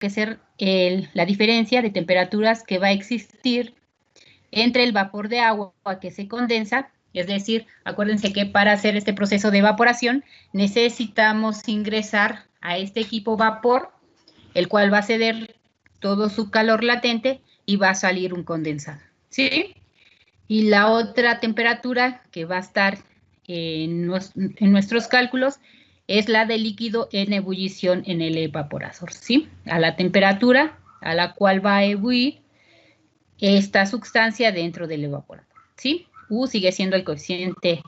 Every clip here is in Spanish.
que ser la diferencia de temperaturas que va a existir entre el vapor de agua que se condensa. Es decir, acuérdense que para hacer este proceso de evaporación necesitamos ingresar a este equipo vapor, el cual va a ceder todo su calor latente y va a salir un condensado, ¿sí? Y la otra temperatura que va a estar en nuestros cálculos es la del líquido en ebullición en el evaporador, ¿sí? A la temperatura a la cual va a ebullir esta sustancia dentro del evaporador, ¿sí? U sigue siendo el coeficiente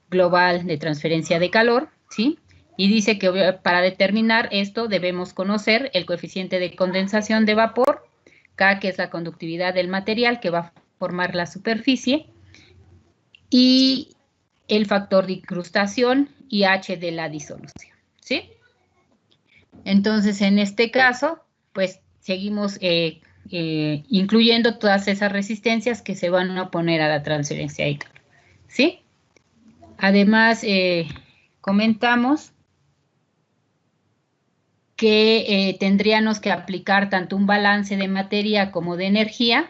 global de transferencia de calor, ¿sí? Y dice que para determinar esto debemos conocer el coeficiente de condensación de vapor, K, que es la conductividad del material que va a formar la superficie, y el factor de incrustación y H de la disolución, ¿sí? Entonces, en este caso, pues seguimos incluyendo todas esas resistencias que se van a oponer a la transferencia de calor, ¿sí? Además, comentamos que tendríamos que aplicar tanto un balance de materia como de energía,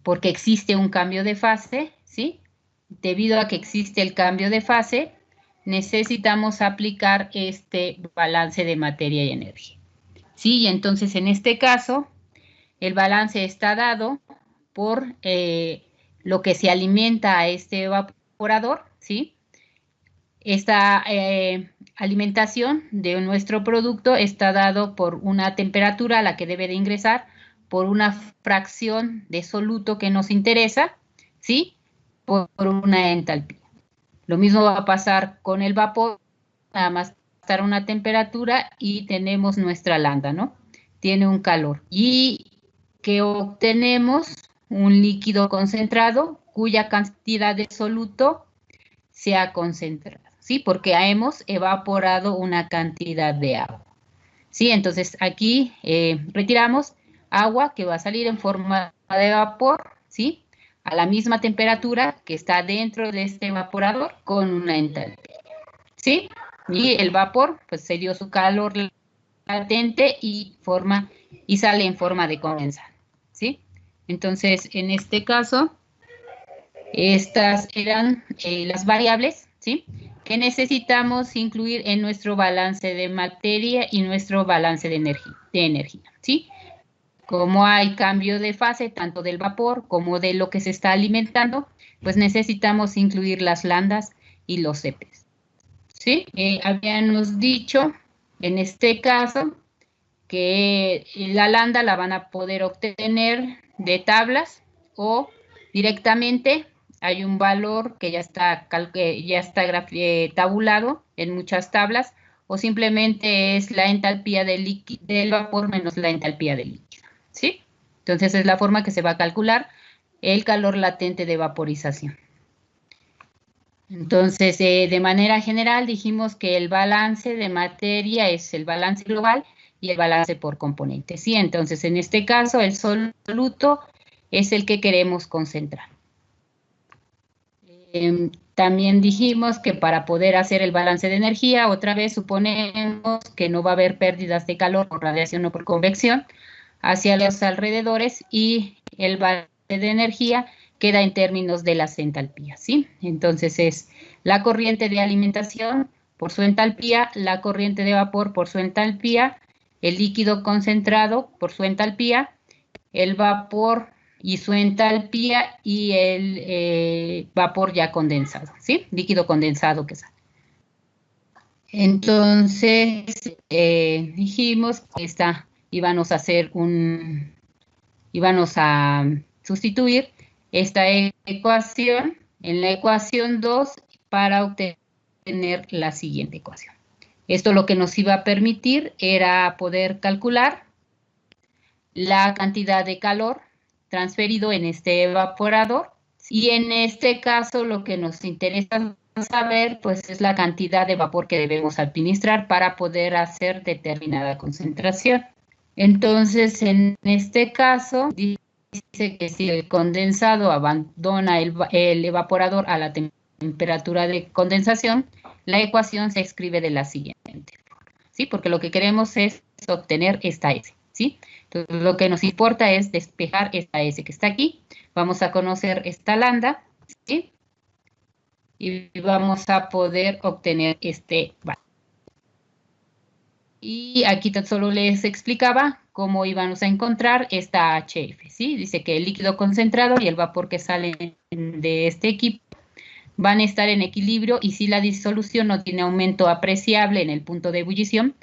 porque existe un cambio de fase, ¿sí? Debido a que existe el cambio de fase, necesitamos aplicar este balance de materia y energía, ¿sí? Y entonces, en este caso, el balance está dado por lo que se alimenta a este evaporador, ¿sí? Esta alimentación de nuestro producto está dado por una temperatura a la que debe de ingresar, por una fracción de soluto que nos interesa, ¿sí? Por una entalpía. Lo mismo va a pasar con el vapor, nada más estar a una temperatura y tenemos nuestra lambda, ¿no? Tiene un calor. Y que obtenemos un líquido concentrado cuya cantidad de soluto se ha concentrado, ¿sí? Porque hemos evaporado una cantidad de agua, ¿sí? Entonces aquí retiramos agua que va a salir en forma de vapor, ¿sí? A la misma temperatura que está dentro de este evaporador con una entalpía, ¿sí? Y el vapor, pues se dio su calor latente y sale en forma de condensado, ¿sí? Entonces, en este caso, estas eran las variables, ¿sí? Que necesitamos incluir en nuestro balance de materia y nuestro balance de energía, ¿sí? Como hay cambio de fase, tanto del vapor como de lo que se está alimentando, pues necesitamos incluir las lambdas y los CPs, ¿sí? Habíamos dicho, en este caso, que la lambda la van a poder obtener de tablas o directamente hay un valor que ya está tabulado en muchas tablas, o simplemente es la entalpía del vapor menos la entalpía del líquido, ¿sí? Entonces es la forma que se va a calcular el calor latente de vaporización. Entonces, de manera general dijimos que el balance de materia es el balance global y el balance por componentes, ¿sí? Entonces, en este caso, el soluto es el que queremos concentrar. También dijimos que para poder hacer el balance de energía, otra vez suponemos que no va a haber pérdidas de calor por radiación o por convección hacia los alrededores, y el balance de energía queda en términos de las entalpías, ¿sí? Entonces es la corriente de alimentación por su entalpía, la corriente de vapor por su entalpía, el líquido concentrado por su entalpía, el vapor y su entalpía, y el vapor ya condensado, ¿sí? Líquido condensado que sale. Entonces, dijimos que íbamos a sustituir esta ecuación en la ecuación 2 para obtener la siguiente ecuación. Esto lo que nos iba a permitir era poder calcular la cantidad de calor transferido en este evaporador, y en este caso lo que nos interesa saber pues es la cantidad de vapor que debemos administrar para poder hacer determinada concentración. Entonces, en este caso, dice que si el condensado abandona el evaporador a la temperatura de condensación, la ecuación se escribe de la siguiente forma, ¿sí? Porque lo que queremos es obtener esta S, ¿sí? Entonces, lo que nos importa es despejar esta S que está aquí. Vamos a conocer esta lambda, ¿sí? Y vamos a poder obtener este valor. Y aquí tan solo les explicaba cómo íbamos a encontrar esta HF, ¿sí? Dice que el líquido concentrado y el vapor que sale de este equipo van a estar en equilibrio, y si la disolución no tiene aumento apreciable en el punto de ebullición,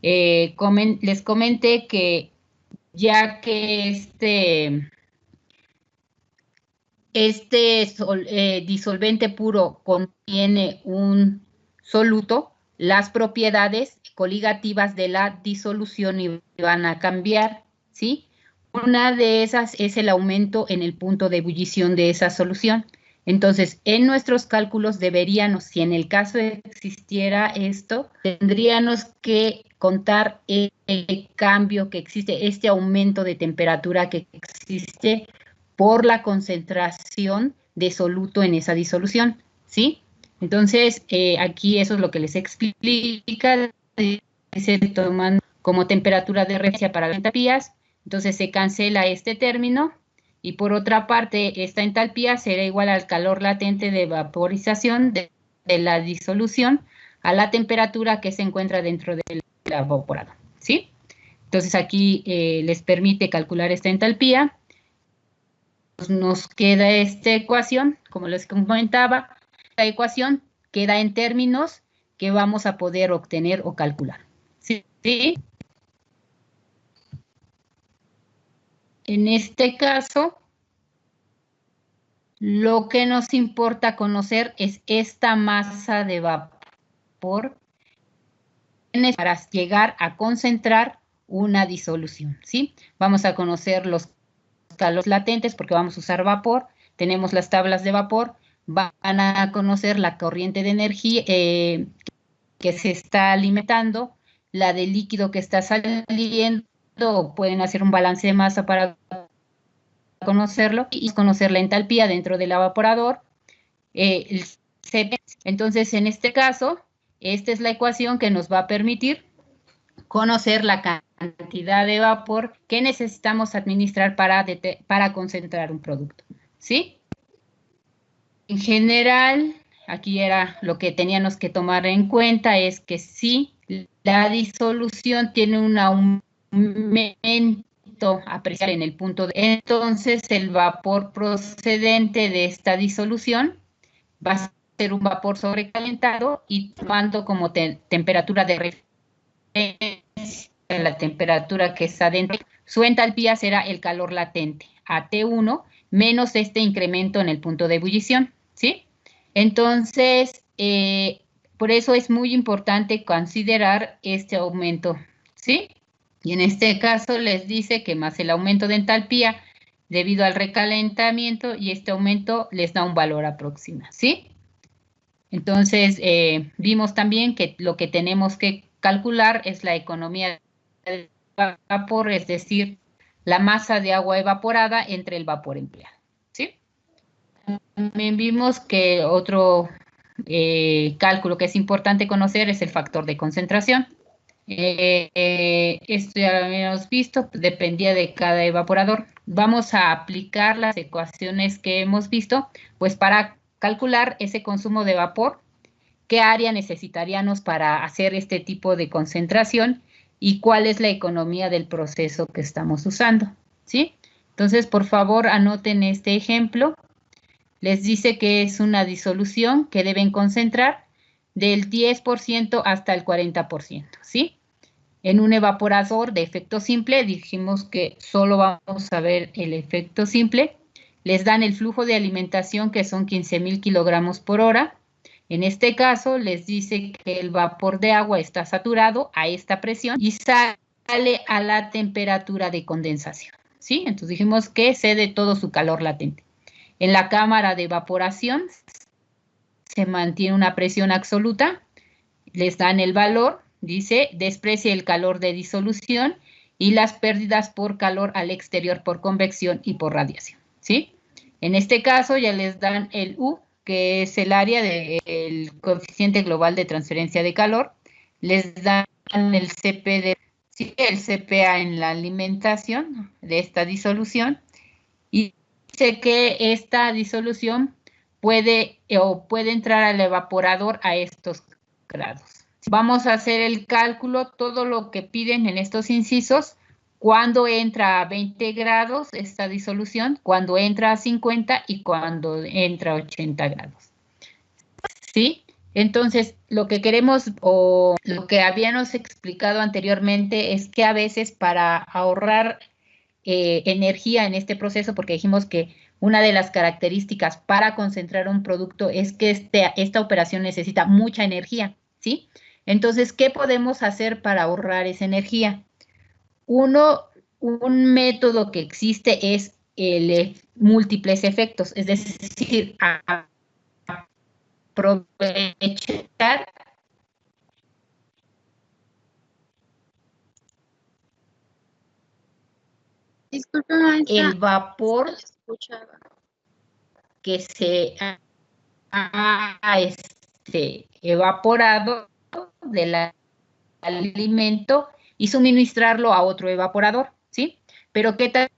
les comenté que ya que este disolvente puro contiene un soluto, las propiedades coligativas de la disolución van a cambiar, ¿sí? Una de esas es el aumento en el punto de ebullición de esa solución. Entonces, en nuestros cálculos deberíamos, si en el caso existiera esto, tendríamos que contar el cambio que existe, este aumento de temperatura que existe por la concentración de soluto en esa disolución, ¿sí? Entonces, aquí eso es lo que les explica, se toman como temperatura de referencia para las entalpías, entonces se cancela este término, y por otra parte, esta entalpía será igual al calor latente de vaporización de la disolución a la temperatura que se encuentra dentro del evaporado, ¿sí? Entonces aquí les permite calcular esta entalpía. Nos queda esta ecuación, como les comentaba, esta ecuación queda en términos que vamos a poder obtener o calcular. ¿Sí? En este caso, lo que nos importa conocer es esta masa de vapor para llegar a concentrar una disolución, ¿sí? Vamos a conocer los calores latentes porque vamos a usar vapor, tenemos las tablas de vapor, van a conocer la corriente de energía que se está alimentando, la del líquido que está saliendo, pueden hacer un balance de masa para conocerlo, y conocer la entalpía dentro del evaporador. Entonces, en este caso, esta es la ecuación que nos va a permitir conocer la cantidad de vapor que necesitamos administrar para concentrar un producto, ¿sí? En general, aquí era lo que teníamos que tomar en cuenta, es que si la disolución tiene un aumento apreciable en el punto entonces el vapor procedente de esta disolución va a ser un vapor sobrecalentado y tomando como temperatura de referencia la temperatura que está dentro, su entalpía será el calor latente, AT1, menos este incremento en el punto de ebullición, ¿sí? Entonces, por eso es muy importante considerar este aumento, ¿sí? Y en este caso les dice que más el aumento de entalpía debido al recalentamiento, y este aumento les da un valor aproximado, ¿sí? Entonces, vimos también que lo que tenemos que calcular es la economía del vapor, es decir, la masa de agua evaporada entre el vapor empleado, ¿sí? También vimos que otro cálculo que es importante conocer es el factor de concentración. Esto ya lo habíamos visto, dependía de cada evaporador. Vamos a aplicar las ecuaciones que hemos visto, pues para calcular ese consumo de vapor, qué área necesitaríamos para hacer este tipo de concentración y cuál es la economía del proceso que estamos usando, ¿sí? Entonces, por favor, anoten este ejemplo. Les dice que es una disolución que deben concentrar del 10% hasta el 40%, ¿sí? En un evaporador de efecto simple, dijimos que solo vamos a ver el efecto simple. Les dan el flujo de alimentación, que son 15,000 kilogramos por hora. En este caso, les dice que el vapor de agua está saturado a esta presión y sale a la temperatura de condensación, ¿sí? Entonces dijimos que cede todo su calor latente. En la cámara de evaporación se mantiene una presión absoluta, les dan el valor, dice, desprecia el calor de disolución y las pérdidas por calor al exterior por convección y por radiación, ¿sí? En este caso ya les dan el U, que es el área del coeficiente global de transferencia de calor, les dan el CP de ¿sí? El CPA en la alimentación de esta disolución, y dice que esta disolución puede entrar al evaporador a estos grados. Vamos a hacer el cálculo, todo lo que piden en estos incisos, cuando entra a 20 grados esta disolución, cuando entra a 50 y cuando entra a 80 grados. ¿Sí? Entonces, lo que queremos o lo que habíamos explicado anteriormente es que a veces para ahorrar energía en este proceso, porque dijimos que una de las características para concentrar un producto es que esta operación necesita mucha energía, ¿sí? Entonces, ¿qué podemos hacer para ahorrar esa energía? Un método que existe es el múltiples efectos, es decir, aprovechar Disculpe, maestra, el vapor escuchaba. que se ha evaporado del alimento y suministrarlo a otro evaporador, ¿sí? Pero ¿qué tal?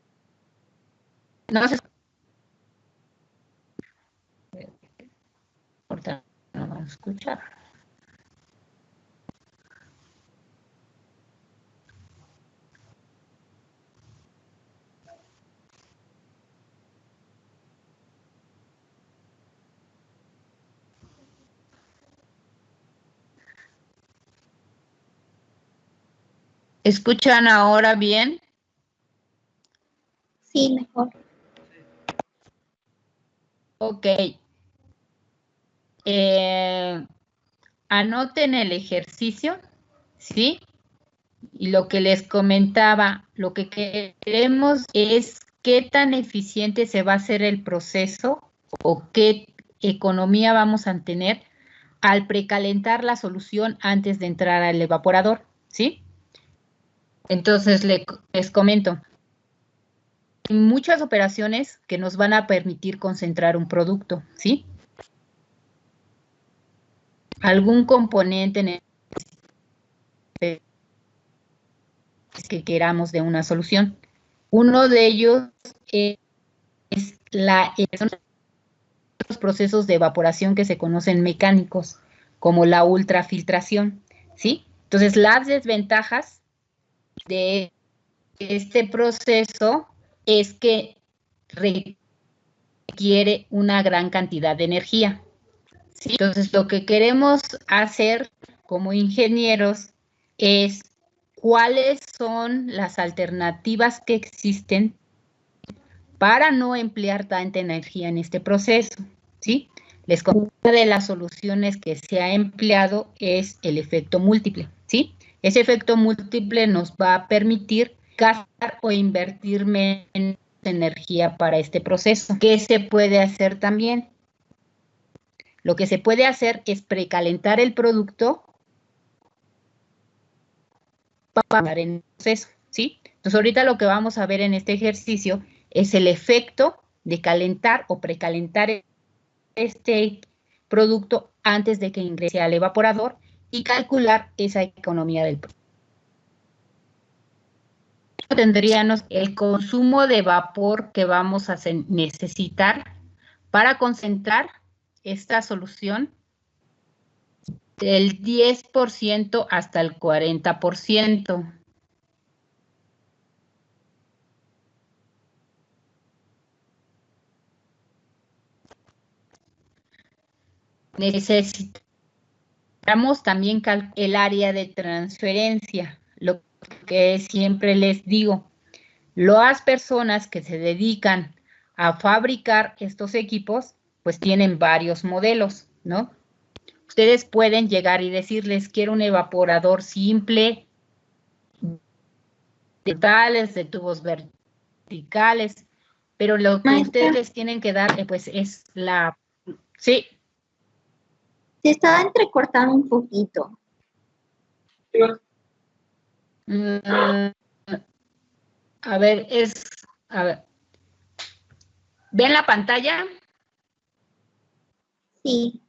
No se no vamos a escuchar. ¿Escuchan ahora bien? Sí, mejor. Ok. Anoten el ejercicio, ¿sí? Y lo que les comentaba, lo que queremos es qué tan eficiente se va a hacer el proceso o qué economía vamos a tener al precalentar la solución antes de entrar al evaporador, ¿sí? Entonces les comento, hay muchas operaciones que nos van a permitir concentrar un producto, ¿sí? Algún componente en el que queramos de una solución. Uno de ellos es los procesos de evaporación que se conocen mecánicos, como la ultrafiltración, ¿sí? Entonces, las desventajas de este proceso es que requiere una gran cantidad de energía, ¿sí? Entonces, lo que queremos hacer como ingenieros es cuáles son las alternativas que existen para no emplear tanta energía en este proceso, ¿sí? Les comento, una de las soluciones que se ha empleado es el efecto múltiple, ¿sí? Ese efecto múltiple nos va a permitir gastar o invertir menos energía para este proceso. ¿Qué se puede hacer también? Lo que se puede hacer es precalentar el producto para en el proceso, ¿sí? Entonces, ahorita lo que vamos a ver en este ejercicio es el efecto de calentar o precalentar este producto antes de que ingrese al evaporador y calcular esa economía del producto. Tendríamos el consumo de vapor que vamos a necesitar para concentrar esta solución del 10% hasta el 40%. Necesitamos también el área de transferencia, lo que siempre les digo. Las personas que se dedican a fabricar estos equipos, pues tienen varios modelos, ¿no? Ustedes pueden llegar y decirles, quiero un evaporador simple, de tales, de tubos verticales, pero lo que ustedes les tienen que dar, pues, es la... Sí. Se estaba entrecortando un poquito. A ver, a ver. ¿Ven la pantalla? Sí.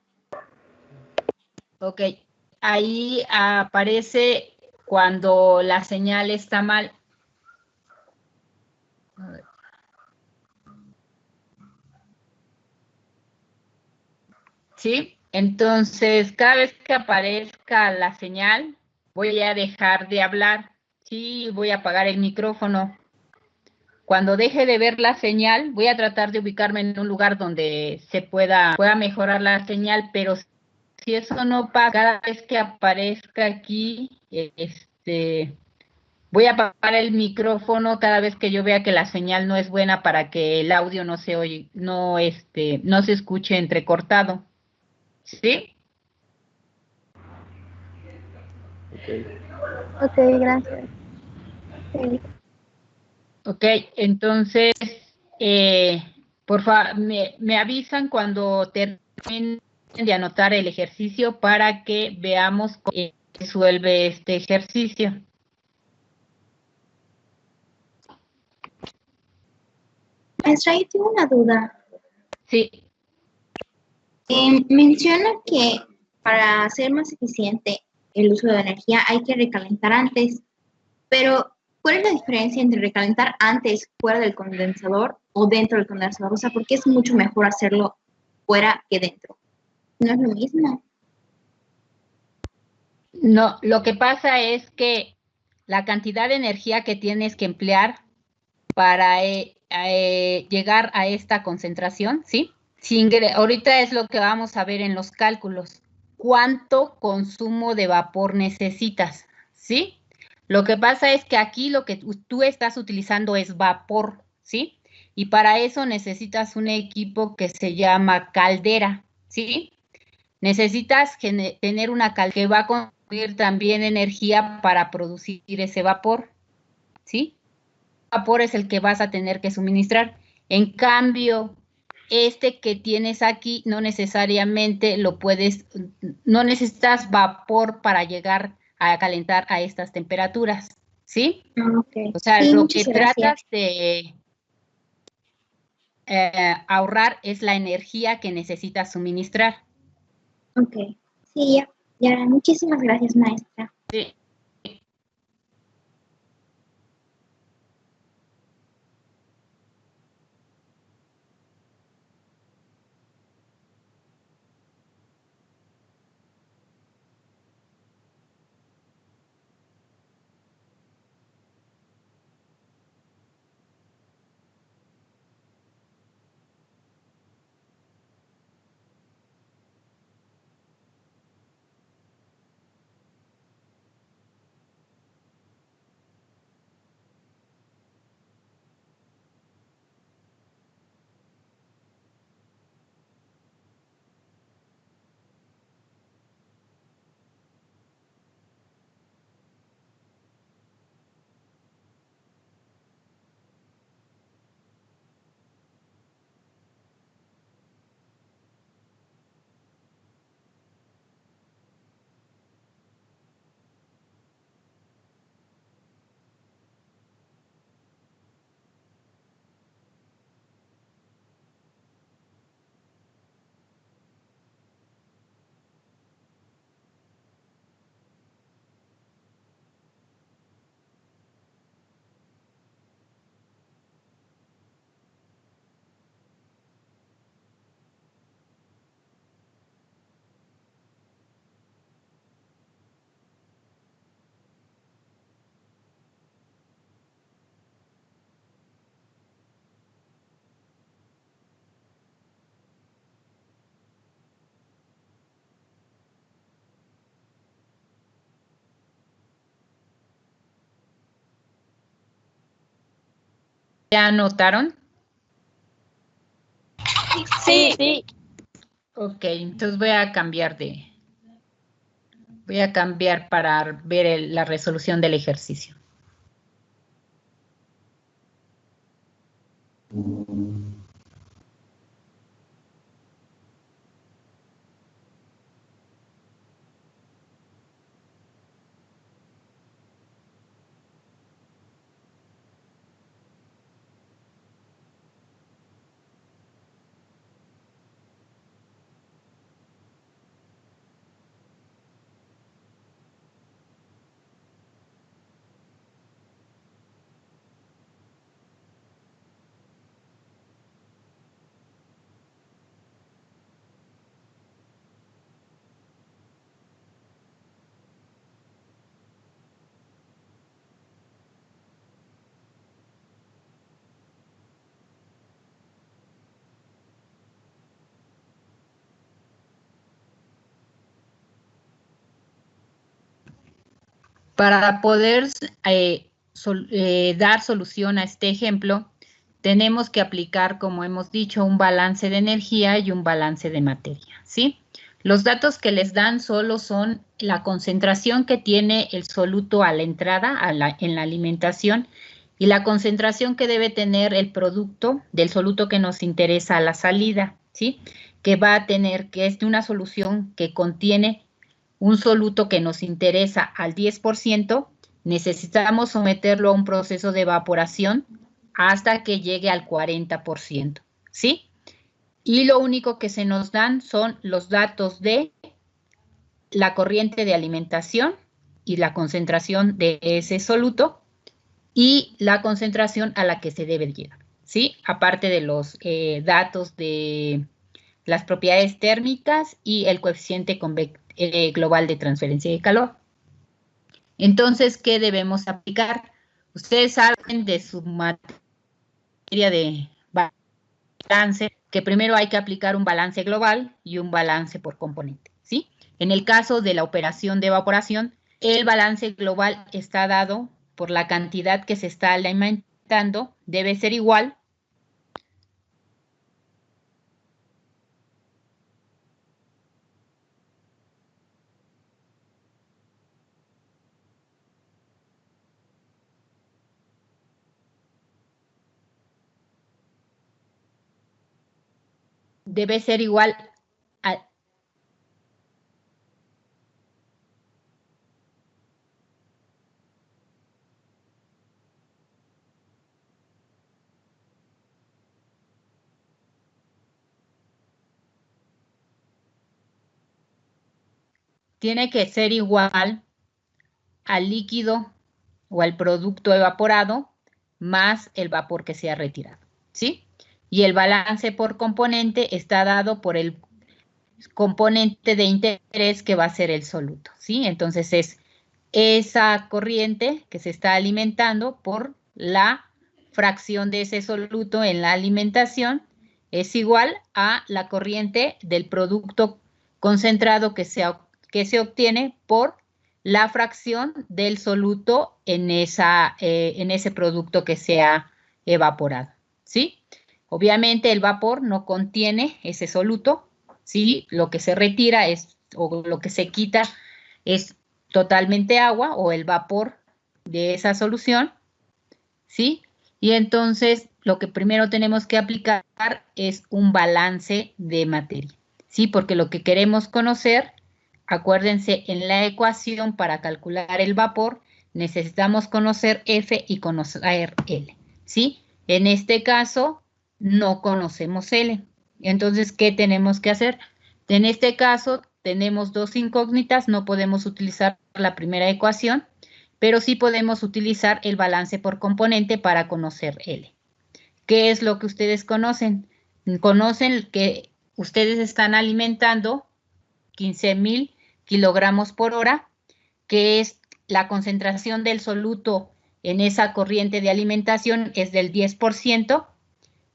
Ok. Ahí aparece cuando la señal está mal. A ver. ¿Sí? Entonces, cada vez que aparezca la señal, voy a dejar de hablar. Sí, voy a apagar el micrófono. Cuando deje de ver la señal, voy a tratar de ubicarme en un lugar donde se pueda mejorar la señal, pero si eso no pasa, cada vez que aparezca aquí, voy a apagar el micrófono cada vez que yo vea que la señal no es buena para que el audio no se oye, no se escuche entrecortado. ¿Sí? Ok, gracias. Sí. Ok, entonces, por favor, me avisan cuando terminen de anotar el ejercicio para que veamos cómo se resuelve este ejercicio. Maestra, yo tengo una duda. Sí, Menciona que para hacer más eficiente el uso de energía hay que recalentar antes, pero ¿cuál es la diferencia entre recalentar antes fuera del condensador o dentro del condensador? O sea, ¿por qué es mucho mejor hacerlo fuera que dentro? No es lo mismo. no, lo que pasa es que la cantidad de energía que tienes que emplear para llegar a esta concentración, ¿sí? Ahorita es lo que vamos a ver en los cálculos. ¿Cuánto consumo de vapor necesitas? ¿Sí? Lo que pasa es que aquí lo que tú estás utilizando es vapor, ¿sí? Y para eso necesitas un equipo que se llama caldera, ¿sí? Necesitas tener una caldera que va a consumir también energía para producir ese vapor, ¿sí? Vapor es el que vas a tener que suministrar. En cambio, este que tienes aquí no necesariamente no necesitas vapor para llegar a calentar a estas temperaturas, ¿sí? Ok. O sea, Sí, lo que muchas gracias. tratas de ahorrar es la energía que necesitas suministrar. Ok. Sí, ya. Ya, muchísimas gracias, maestra. Sí. ¿Ya anotaron? Sí. Sí. Ok, entonces voy a cambiar para ver la resolución del ejercicio. Para poder dar solución a este ejemplo, tenemos que aplicar, como hemos dicho, un balance de energía y un balance de materia, ¿sí? Los datos que les dan solo son la concentración que tiene el soluto a la entrada en la alimentación y la concentración que debe tener el producto del soluto que nos interesa a la salida, ¿sí? Que va a tener, que es de una solución que contiene un soluto que nos interesa al 10%, necesitamos someterlo a un proceso de evaporación hasta que llegue al 40%, ¿sí? Y lo único que se nos dan son los datos de la corriente de alimentación y la concentración de ese soluto y la concentración a la que se debe llegar, ¿sí? Aparte de los datos de las propiedades térmicas y el coeficiente global de transferencia de calor. Entonces, ¿qué debemos aplicar? Ustedes saben de su materia de balance que primero hay que aplicar un balance global y un balance por componente, ¿sí? En el caso de la operación de evaporación, el balance global está dado por la cantidad que se está alimentando, debe ser igual a, tiene que ser igual al líquido o al producto evaporado más el vapor que se ha retirado, ¿sí? Y el balance por componente está dado por el componente de interés que va a ser el soluto, ¿sí? Entonces es esa corriente que se está alimentando por la fracción de ese soluto en la alimentación es igual a la corriente del producto concentrado que se obtiene por la fracción del soluto en ese producto que se ha evaporado, ¿sí? Obviamente el vapor no contiene ese soluto, ¿sí? Lo que se retira o lo que se quita es totalmente agua o el vapor de esa solución, ¿sí? Y entonces lo que primero tenemos que aplicar es un balance de materia, ¿sí? Porque lo que queremos conocer, acuérdense, en la ecuación para calcular el vapor necesitamos conocer F y conocer L, ¿sí? En este caso no conocemos L. Entonces, ¿qué tenemos que hacer? En este caso tenemos dos incógnitas, no podemos utilizar la primera ecuación, pero sí podemos utilizar el balance por componente para conocer L. ¿Qué es lo que ustedes conocen? Conocen que ustedes están alimentando 15,000 kilogramos por hora, que es la concentración del soluto en esa corriente de alimentación es del 10%,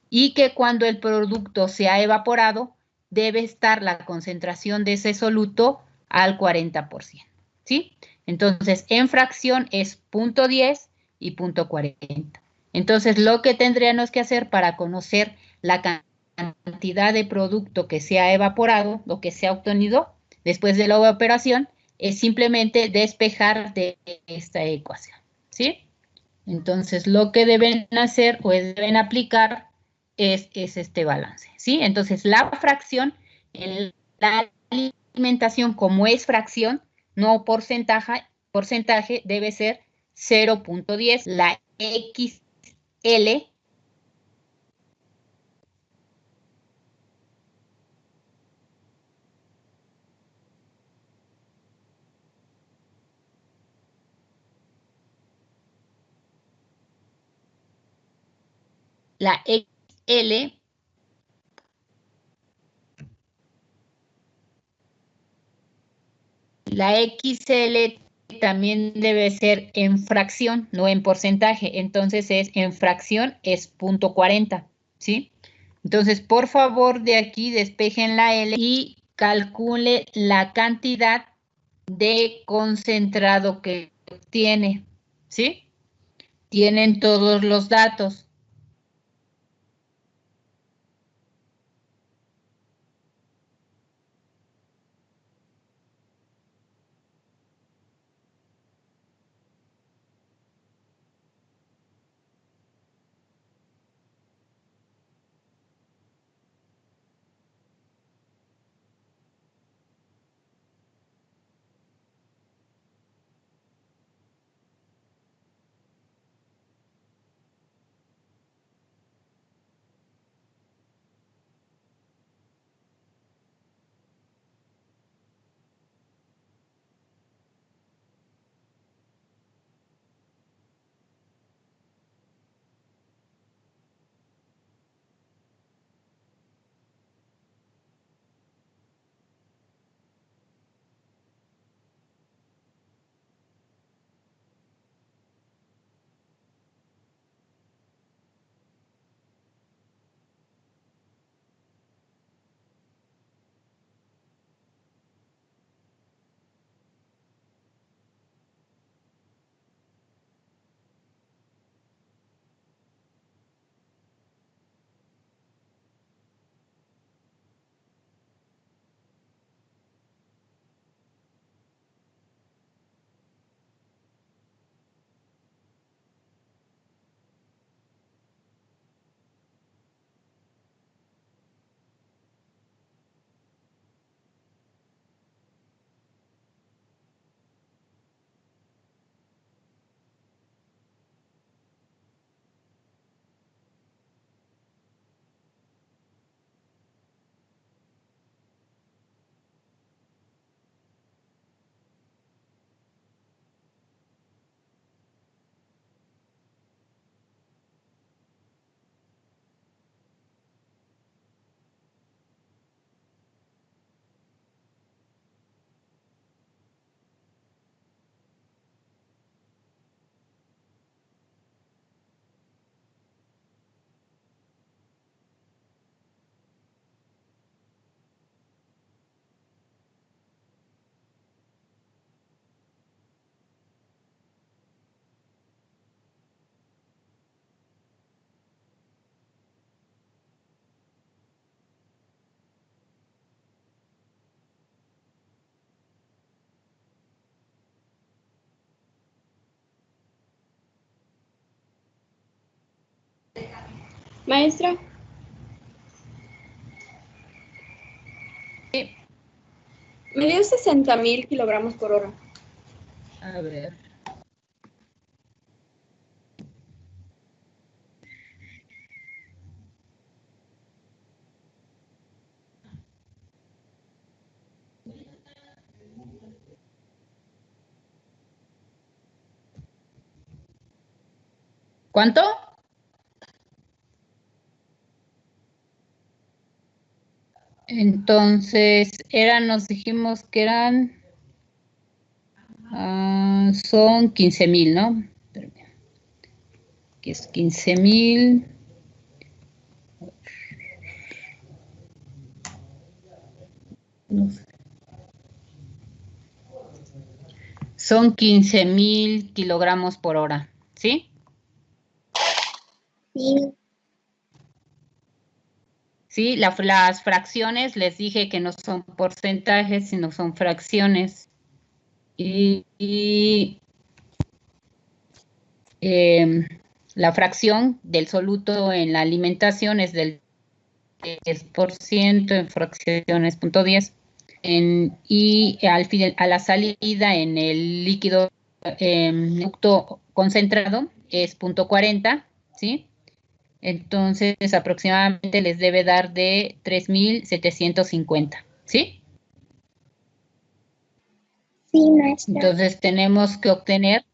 y que cuando el producto se ha evaporado, debe estar la concentración de ese soluto al 40%, ¿sí? Entonces, en fracción es 0.10 y 0.40. Entonces, lo que tendríamos que hacer para conocer la cantidad de producto que se ha evaporado, lo que se ha obtenido después de la operación, es simplemente despejar de esta ecuación, ¿sí? Entonces, lo que deben hacer o deben aplicar es este balance, ¿sí? Entonces, la fracción en la alimentación, como es fracción, no porcentaje debe ser 0.10. La XL, la XL, la XL también debe ser en fracción, no en porcentaje. Entonces, en fracción es 0.40, ¿sí? Entonces, por favor, de aquí despejen la L y calcule la cantidad de concentrado que obtiene, ¿sí? Tienen todos los datos. Maestra, Sí. me dio 60.000 kilogramos por hora. A ver. ¿Cuánto? Entonces, nos dijimos que eran, son 15,000, ¿no? Espérame. Que es 15,000. No sé. Son 15,000 kilogramos por hora, ¿sí? Sí, Sí, las fracciones les dije que no son porcentajes, sino son fracciones. Y la fracción del soluto en la alimentación es del 10% en fracciones 0,10. Y a la salida en el líquido ducto concentrado es 0,40, ¿sí? Entonces aproximadamente les debe dar de 3,750, ¿sí? sí, maestra. Entonces tenemos que obtener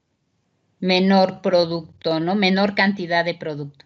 menor producto, ¿no? Menor cantidad de producto.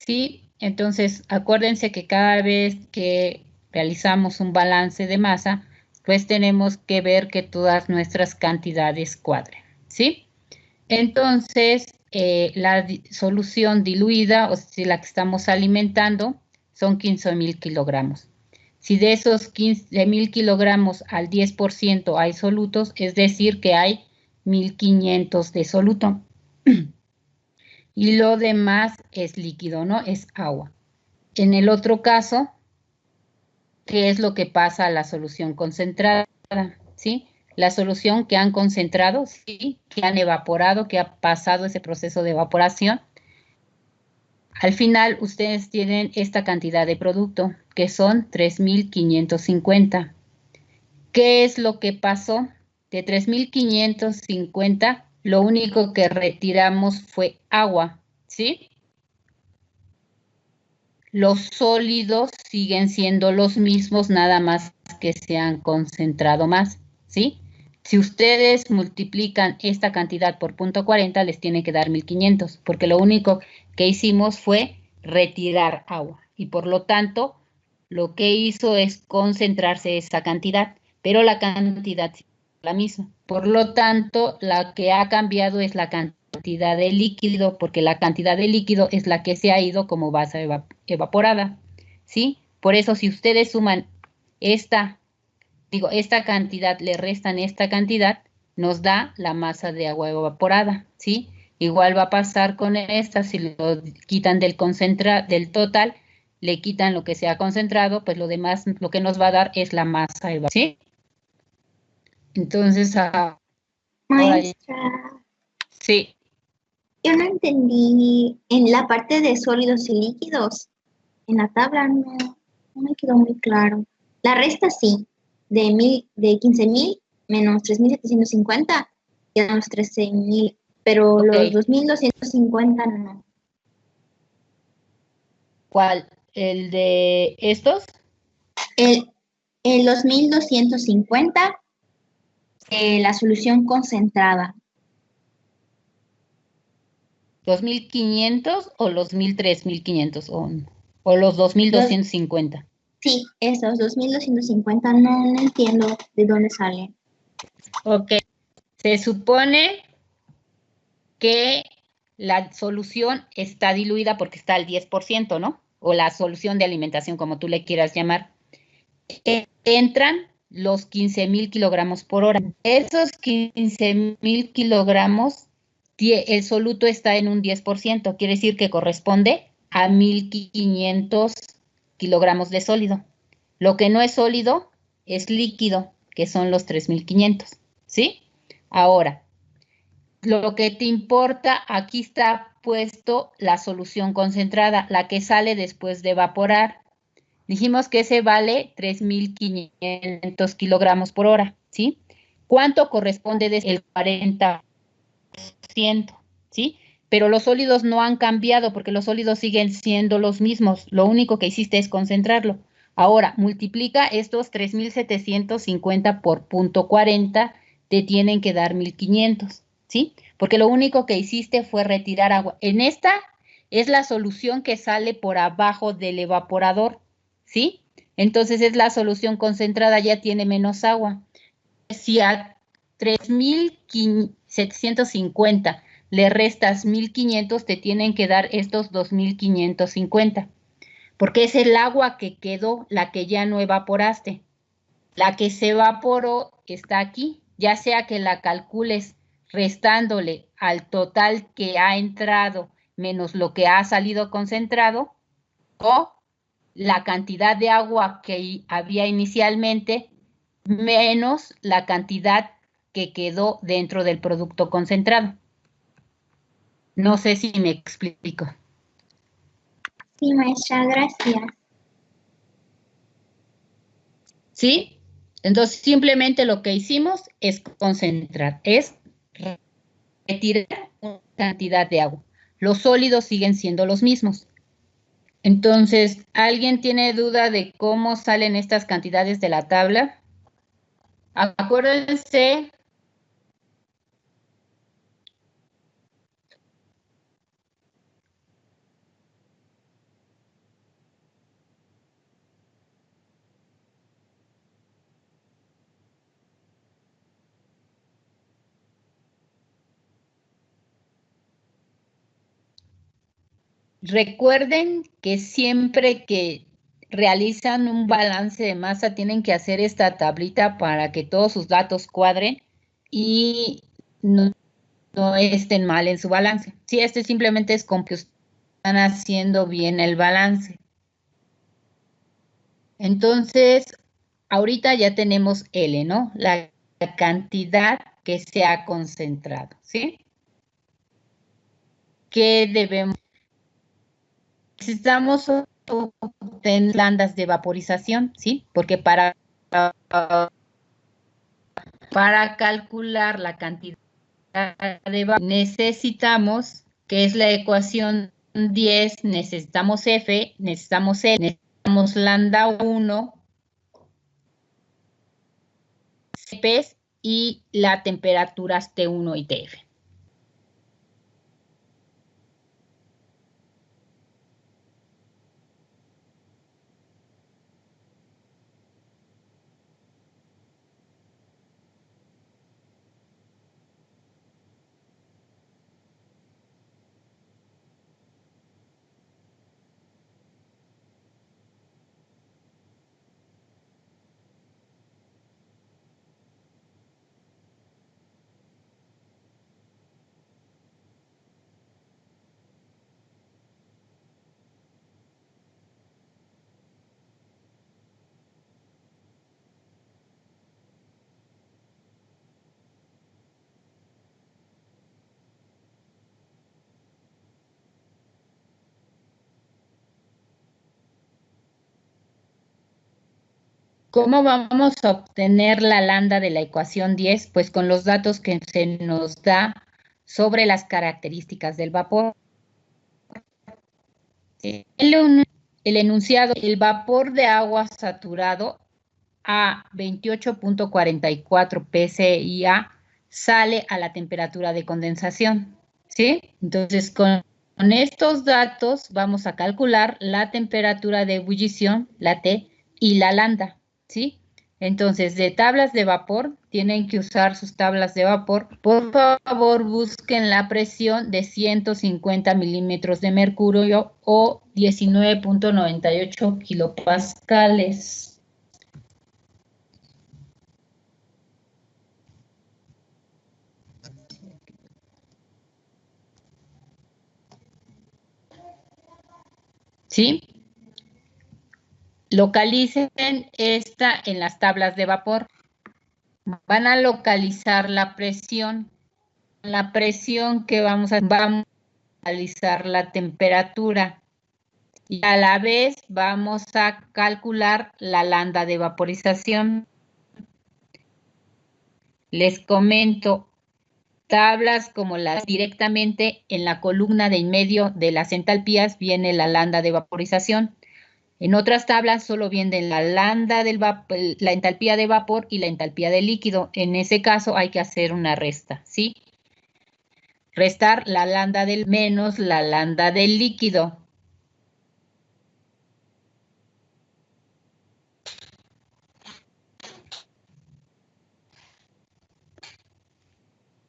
¿sí? Entonces, acuérdense que cada vez que realizamos un balance de masa, pues tenemos que ver que todas nuestras cantidades cuadren, ¿sí? Entonces, la solución diluida, o sea, la que estamos alimentando, son 15,000 kilogramos. Si de esos 15,000 kilogramos al 10% hay solutos, es decir, que hay 1,500 de soluto. Y lo demás es líquido, ¿no? Es agua. En el otro caso, ¿qué es lo que pasa a la solución concentrada? ¿Sí? La solución que han concentrado, ¿sí? Que han evaporado, que ha pasado ese proceso de evaporación. Al final, ustedes tienen esta cantidad de producto, que son 3,550. ¿Qué es lo que pasó? De 3,550, lo único que retiramos fue agua, ¿sí? Los sólidos siguen siendo los mismos, nada más que se han concentrado más, ¿sí? Si ustedes multiplican esta cantidad por 0,40, les tiene que dar 1,500, porque lo único que hicimos fue retirar agua. Y por lo tanto, lo que hizo es concentrarse esa cantidad, pero la cantidad es la misma. Por lo tanto, la que ha cambiado es la cantidad de líquido, porque la cantidad de líquido es la que se ha ido como base evaporada, ¿sí? Por eso, si ustedes suman esta cantidad, le restan esta cantidad, nos da la masa de agua evaporada, ¿sí? Igual va a pasar con esta, si lo quitan del total, le quitan lo que se ha concentrado, pues lo demás, lo que nos va a dar es la masa evaporada, ¿sí? Entonces, ahora, Maestra, sí. yo no entendí en la parte de sólidos y líquidos. En la tabla no me quedó muy claro. La resta sí, de 15,000 menos 3,750 quedan los 13,000, pero Ok, los 2,250 no. ¿cuál? ¿El de estos? El 2,250, la solución concentrada. ¿2,500 o los 3,500? ¿O los Los, 2,250? sí, esos 2,250 no entiendo de dónde salen. Ok, se supone que la solución está diluida porque está al 10%, ¿no? O la solución de alimentación, como tú le quieras llamar. Entran los 15,000 kilogramos por hora. Esos 15,000 kilogramos, el soluto está en un 10%, quiere decir que corresponde a 1,500 kilogramos de sólido. Lo que no es sólido es líquido, que son los 3,500, ¿sí? Ahora, lo que te importa, aquí está puesto la solución concentrada, la que sale después de evaporar. Dijimos que ese vale 3,500 kilogramos por hora, ¿sí? ¿Cuánto corresponde del 40%? ¿Sí? Pero los sólidos no han cambiado porque los sólidos siguen siendo los mismos. Lo único que hiciste es concentrarlo. Ahora, multiplica estos 3,750 por 0,40, te tienen que dar 1,500, ¿sí? Porque lo único que hiciste fue retirar agua. En esta es la solución que sale por abajo del evaporador, ¿sí? Entonces es la solución concentrada, ya tiene menos agua. Si a 3,750 le restas 1,500, te tienen que dar estos 2,550, porque es el agua que quedó, la que ya no evaporaste. La que se evaporó está aquí, ya sea que la calcules restándole al total que ha entrado menos lo que ha salido concentrado, o la cantidad de agua que había inicialmente menos la cantidad que quedó dentro del producto concentrado. No sé si me explico. Sí, maestra, gracias. ¿Sí? Entonces, simplemente lo que hicimos es concentrar, es retirar una cantidad de agua. Los sólidos siguen siendo los mismos. Entonces, ¿alguien tiene duda de cómo salen estas cantidades de la tabla? Acuérdense Recuerden que siempre que realizan un balance de masa tienen que hacer esta tablita para que todos sus datos cuadren y no estén mal en su balance. Sí, este simplemente es con que están haciendo bien el balance. Entonces, ahorita ya tenemos L, ¿no? La cantidad que se ha concentrado, ¿sí? ¿Qué debemos? Necesitamos obtener landas de vaporización, ¿sí? Porque para calcular la cantidad de vapor necesitamos, que es la ecuación 10, necesitamos F, necesitamos E, necesitamos lambda 1, CP y la temperaturas T1 y TF. ¿Cómo vamos a obtener la lambda de la ecuación 10? Pues con los datos que se nos da sobre las características del vapor. El enunciado, el vapor de agua saturado a 28.44 pSIA sale a la temperatura de condensación, ¿sí? Entonces, con estos datos vamos a calcular la temperatura de ebullición, la T, y la lambda, ¿sí? Entonces, de tablas de vapor, tienen que usar sus tablas de vapor. Por favor, busquen la presión de 150 milímetros de mercurio o 19.98 kilopascales. ¿Sí? Localicen esta en las tablas de vapor. Van a localizar la presión. La presión que vamos a localizar la temperatura. Y a la vez vamos a calcular la lambda de vaporización. Les comento, tablas como las directamente en la columna de en medio de las entalpías viene la lambda de vaporización. En otras tablas solo vienen la lambda la entalpía de vapor y la entalpía de líquido. En ese caso hay que hacer una resta, ¿sí? Restar la lambda del menos la lambda del líquido.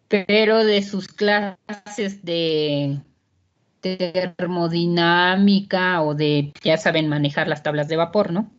Pero de sus clases de termodinámica o de, ya saben manejar las tablas de vapor, ¿no?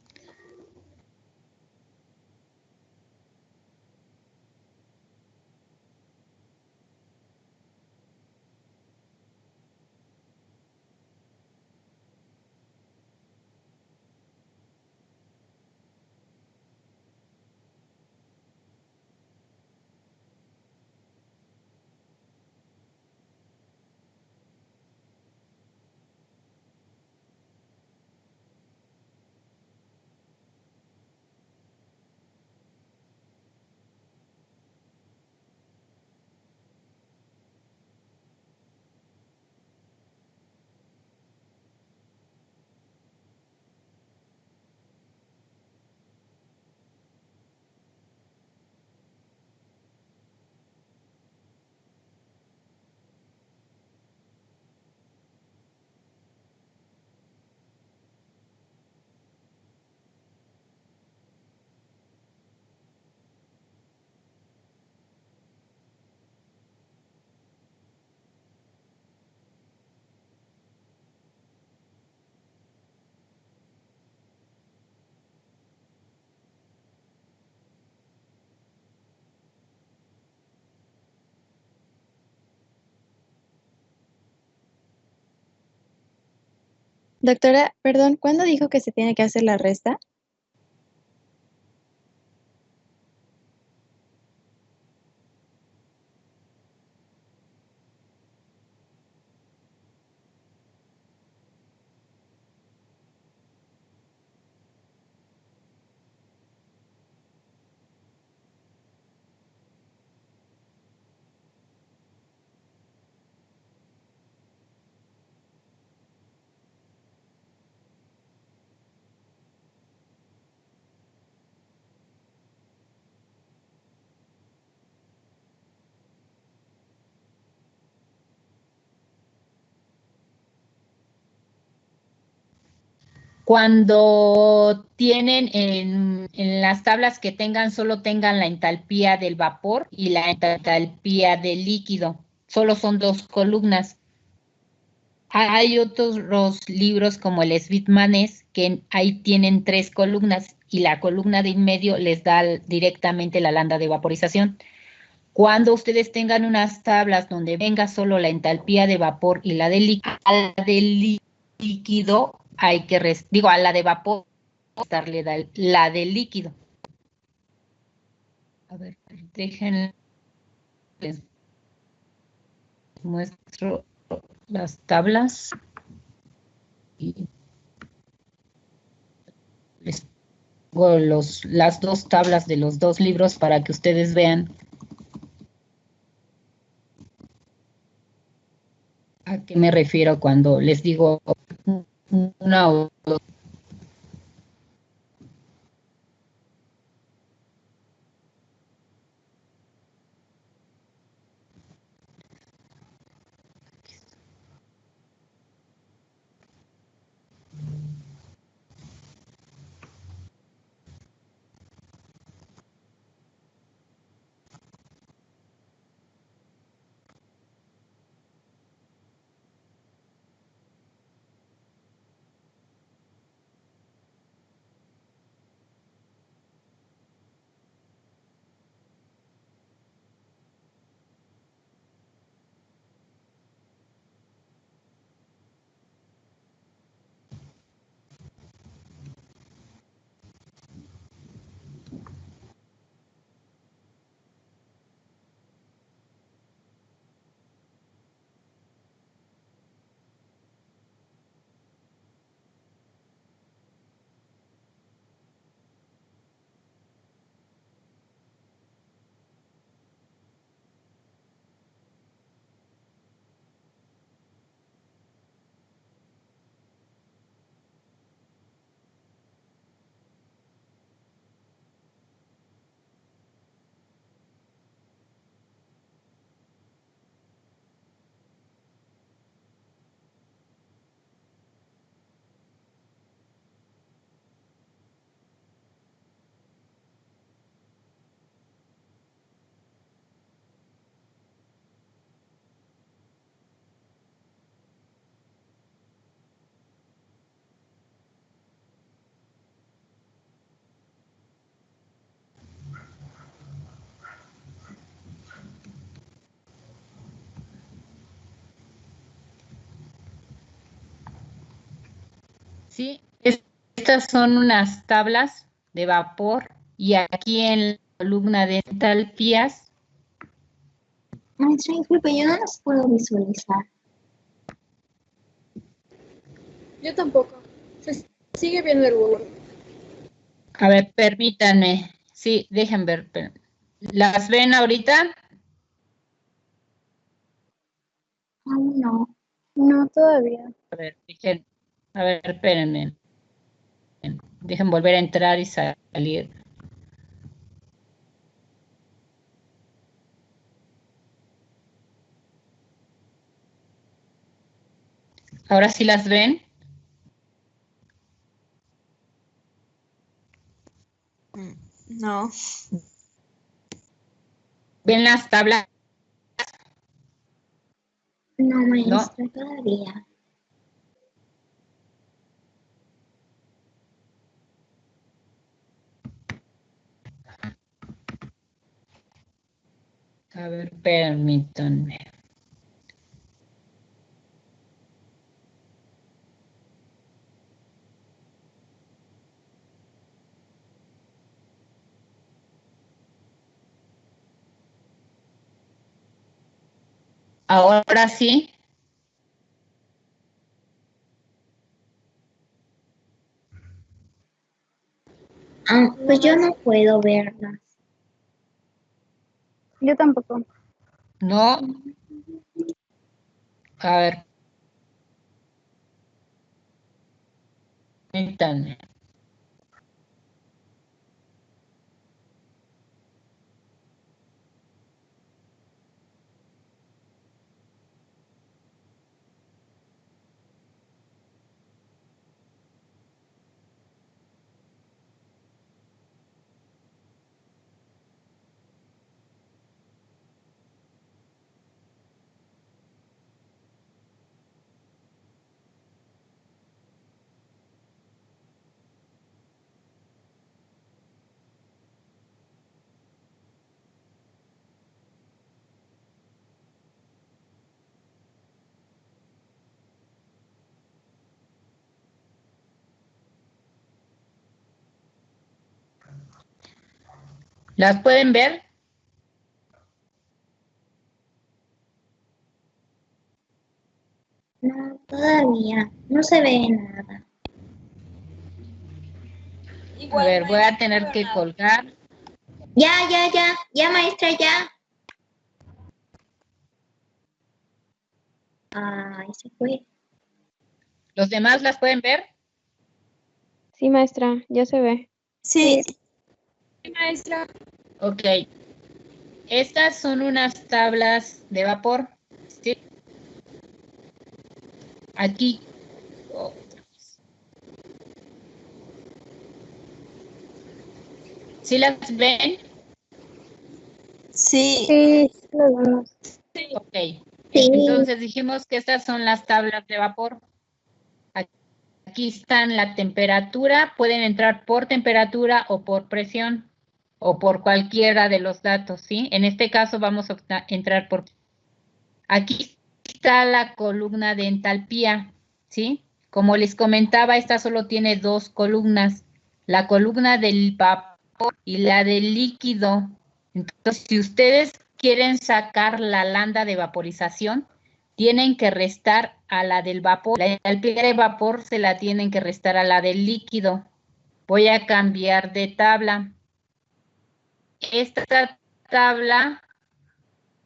Doctora, perdón, ¿cuándo dijo que se tiene que hacer la resta? Cuando tienen en las tablas que tengan, solo tengan la entalpía del vapor y la entalpía del líquido. Solo son dos columnas. Hay otros libros como el Sweetmanes que ahí tienen tres columnas y la columna de en medio les da directamente la lambda de vaporización. Cuando ustedes tengan unas tablas donde venga solo la entalpía de vapor y la de líquido, a la de líquido hay que, a la de vapor, darle la de líquido. A ver, déjenme, les muestro las tablas y les pongo las dos tablas de los dos libros para que ustedes vean a qué me refiero cuando les digo una o dos. Sí, estas son unas tablas de vapor y aquí en la columna de entalpías. Maestra, disculpe, yo no las puedo visualizar. Yo tampoco. Se sigue viendo el volumen. A ver, permítanme. Sí, dejen ver. ¿Las ven ahorita? Aún no. No, todavía. A ver, espérenme. Dejen volver a entrar y salir. ¿Ahora sí las ven? No. ¿Ven las tablas? No, maestra, todavía. A ver, permítanme. Ahora sí. Pues yo no puedo verlas. Yo tampoco. No. A ver. Permítanme. ¿Las pueden ver? No, todavía. No se ve nada. A ver, voy a tener que colgar. Ya, maestra, ya. Ay, se fue. ¿Los demás las pueden ver? Sí, maestra, ya se ve. Sí. Maestra. Ok. Estas son unas tablas de vapor. ¿Sí? Aquí. ¿Sí las ven? Sí. Sí, lo vemos. Ok. Sí. Entonces dijimos que estas son las tablas de vapor. Aquí están la temperatura, pueden entrar por temperatura o por presión o por cualquiera de los datos, ¿sí? En este caso vamos a entrar por... Aquí está la columna de entalpía, ¿sí? Como les comentaba, esta solo tiene dos columnas, la columna del vapor y la del líquido. Entonces, si ustedes quieren sacar la lambda de vaporización, tienen que restar a la del vapor. La entalpía de vapor se la tienen que restar a la del líquido. Voy a cambiar de tabla. Esta tabla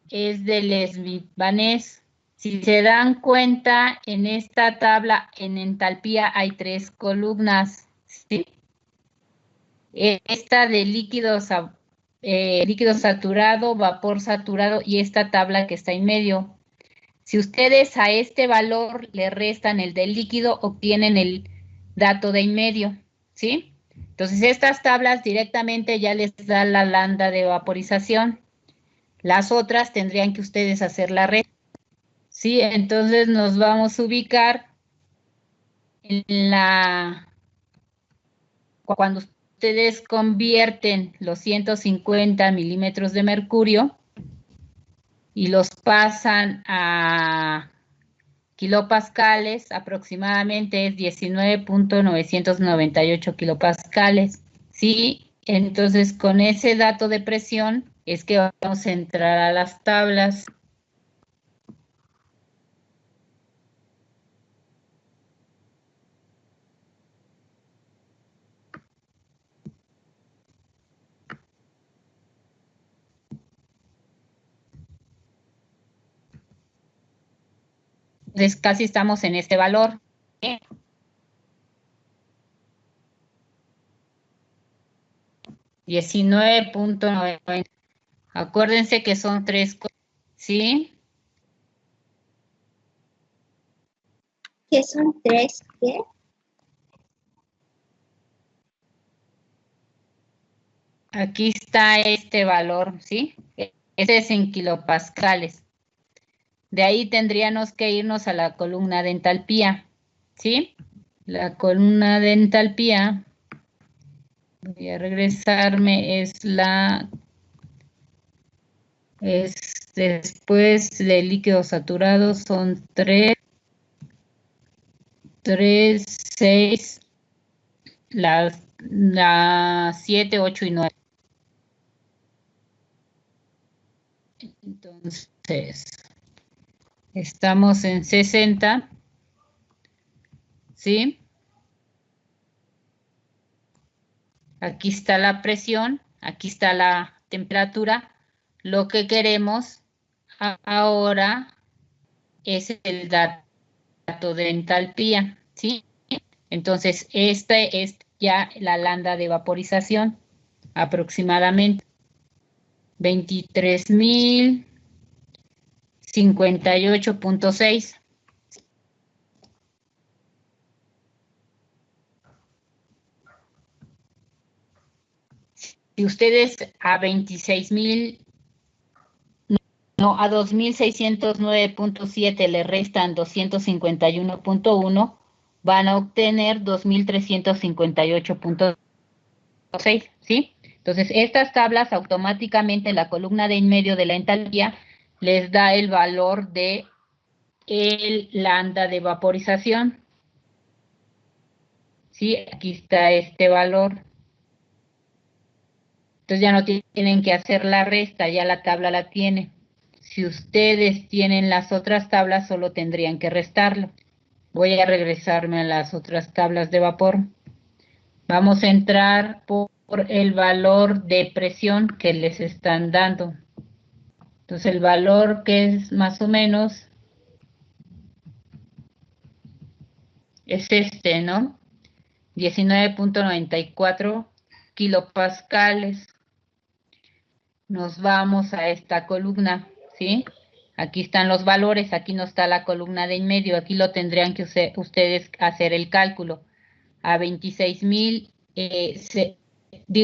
es del Smith-Vaness. Si se dan cuenta, en esta tabla en entalpía hay tres columnas, ¿sí? Esta de líquido saturado, vapor saturado y esta tabla que está en medio. Si ustedes a este valor le restan el del líquido, obtienen el dato de en medio, ¿sí? Entonces, estas tablas directamente ya les da la lambda de vaporización. Las otras tendrían que ustedes hacer la red. Sí, entonces nos vamos a ubicar en cuando ustedes convierten los 150 milímetros de mercurio y los pasan a kilopascales, aproximadamente es 19.998 kilopascales. Sí, entonces con ese dato de presión es que vamos a entrar a las tablas. Entonces casi estamos en este valor. 19.9. Acuérdense que son tres, ¿sí? ¿Qué son tres? ¿Qué? Aquí está este valor, ¿sí? Este es en kilopascales. De ahí tendríamos que irnos a la columna de entalpía, ¿sí? La columna de entalpía, voy a regresarme, es después de líquidos saturados, son 3, 6, las 7, 8 y 9. Entonces, Estamos en 60. ¿Sí? Aquí está la presión, aquí está la temperatura. Lo que queremos ahora es el dato de entalpía, ¿sí? Entonces, esta es ya la lambda de vaporización, aproximadamente 23.058.6. Si ustedes a 26.000, no, a 2.609.7 le restan 251.1, van a obtener 2.358.6, ¿sí? Entonces, estas tablas automáticamente en la columna de en medio de la entalpía les da el valor de el lambda de vaporización. ¿Sí? Aquí está este valor. Entonces ya no tienen que hacer la resta, ya la tabla la tiene. Si ustedes tienen las otras tablas, solo tendrían que restarlo. Voy a regresarme a las otras tablas de vapor. Vamos a entrar por el valor de presión que les están dando. Entonces el valor que es más o menos es este, ¿no? 19.94 kilopascales. Nos vamos a esta columna, ¿sí? Aquí están los valores, aquí no está la columna de en medio, aquí lo tendrían que ustedes hacer el cálculo. A 26.000,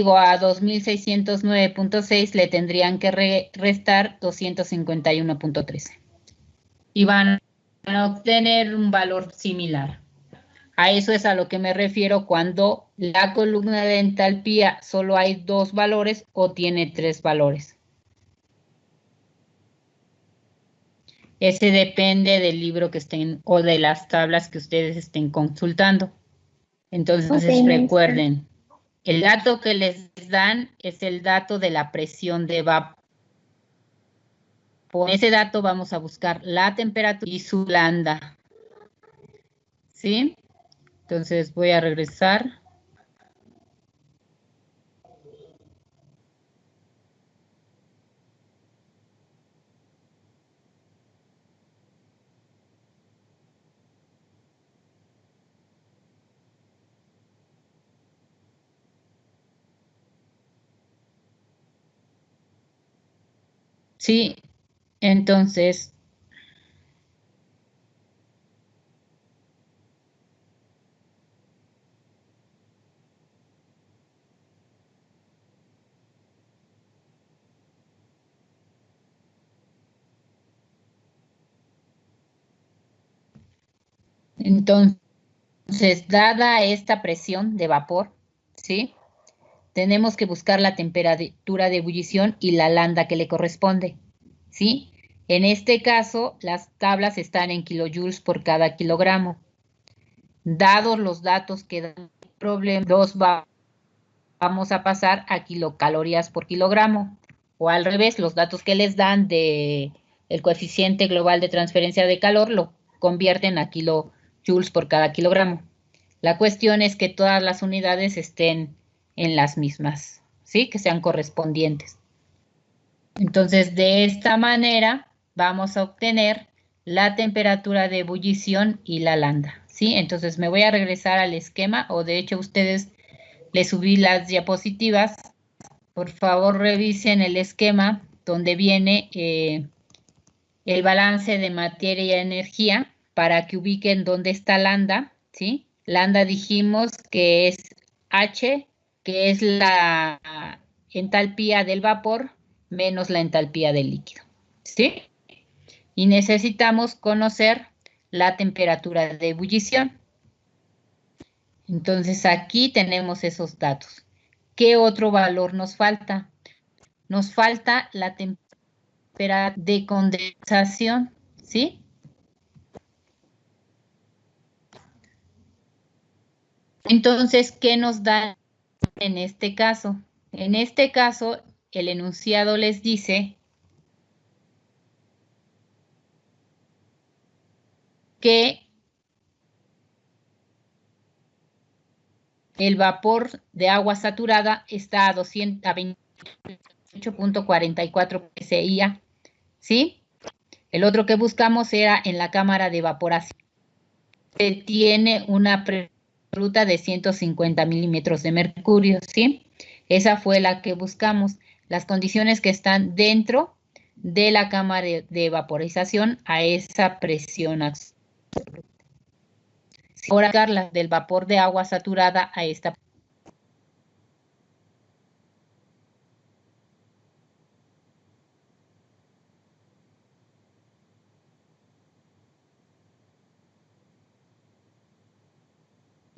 a 2.609.6 le tendrían que restar 251.13. Y van a obtener un valor similar. A eso es a lo que me refiero cuando la columna de entalpía solo hay 2 valores o tiene 3 valores. Ese depende del libro que estén o de las tablas que ustedes estén consultando. Entonces, Ok, recuerden, el dato que les dan es el dato de la presión de vapor. Con ese dato vamos a buscar la temperatura y su lambda. ¿Sí? Entonces voy a regresar. Sí, entonces, dada esta presión de vapor, ¿sí? Tenemos que buscar la temperatura de ebullición y la lambda que le corresponde, ¿sí? En este caso, las tablas están en kilojoules por cada kilogramo. Dados los datos que dan el problema, vamos a pasar a kilocalorías por kilogramo. O al revés, los datos que les dan de el coeficiente global de transferencia de calor lo convierten a kilojoules por cada kilogramo. La cuestión es que todas las unidades estén en las mismas, ¿sí? Que sean correspondientes. Entonces, de esta manera vamos a obtener la temperatura de ebullición y la lambda, ¿sí? Entonces, me voy a regresar al esquema, o de hecho ustedes les subí las diapositivas. Por favor, revisen el esquema donde viene el balance de materia y energía para que ubiquen dónde está lambda, ¿sí? Lambda dijimos que es H, que es la entalpía del vapor menos la entalpía del líquido, ¿sí? Y necesitamos conocer la temperatura de ebullición. Entonces aquí tenemos esos datos. ¿Qué otro valor nos falta? Nos falta la temperatura de condensación, ¿sí? Entonces, ¿qué nos da en este caso? En este caso, el enunciado les dice que el vapor de agua saturada está a 28.44 psi, ¿sí? El otro que buscamos era en la cámara de evaporación. Se tiene una ruta de 150 milímetros de mercurio, ¿sí? Esa fue la que buscamos. Las condiciones que están dentro de la cámara de vaporización a esa presión absoluta. Ahora, Carla, del vapor de agua saturada a esta.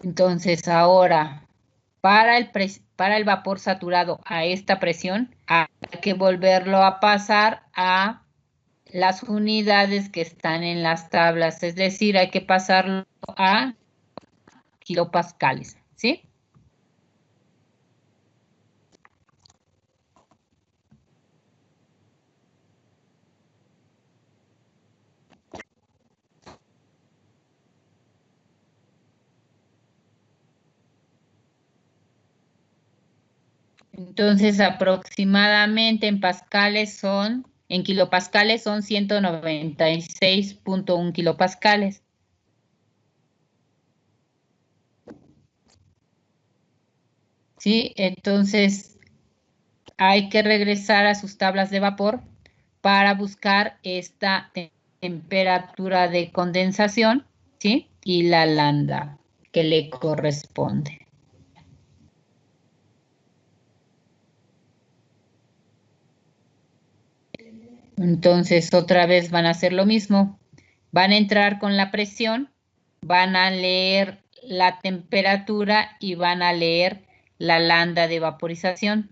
Entonces, ahora, para el vapor saturado a esta presión, hay que volverlo a pasar a las unidades que están en las tablas, es decir, hay que pasarlo a kilopascales, ¿sí? Entonces, aproximadamente en kilopascales son 196.1 kilopascales. ¿Sí? Entonces, hay que regresar a sus tablas de vapor para buscar esta temperatura de condensación, ¿sí? Y la lambda que le corresponde. Entonces, otra vez van a hacer lo mismo. Van a entrar con la presión, van a leer la temperatura y van a leer la lambda de vaporización.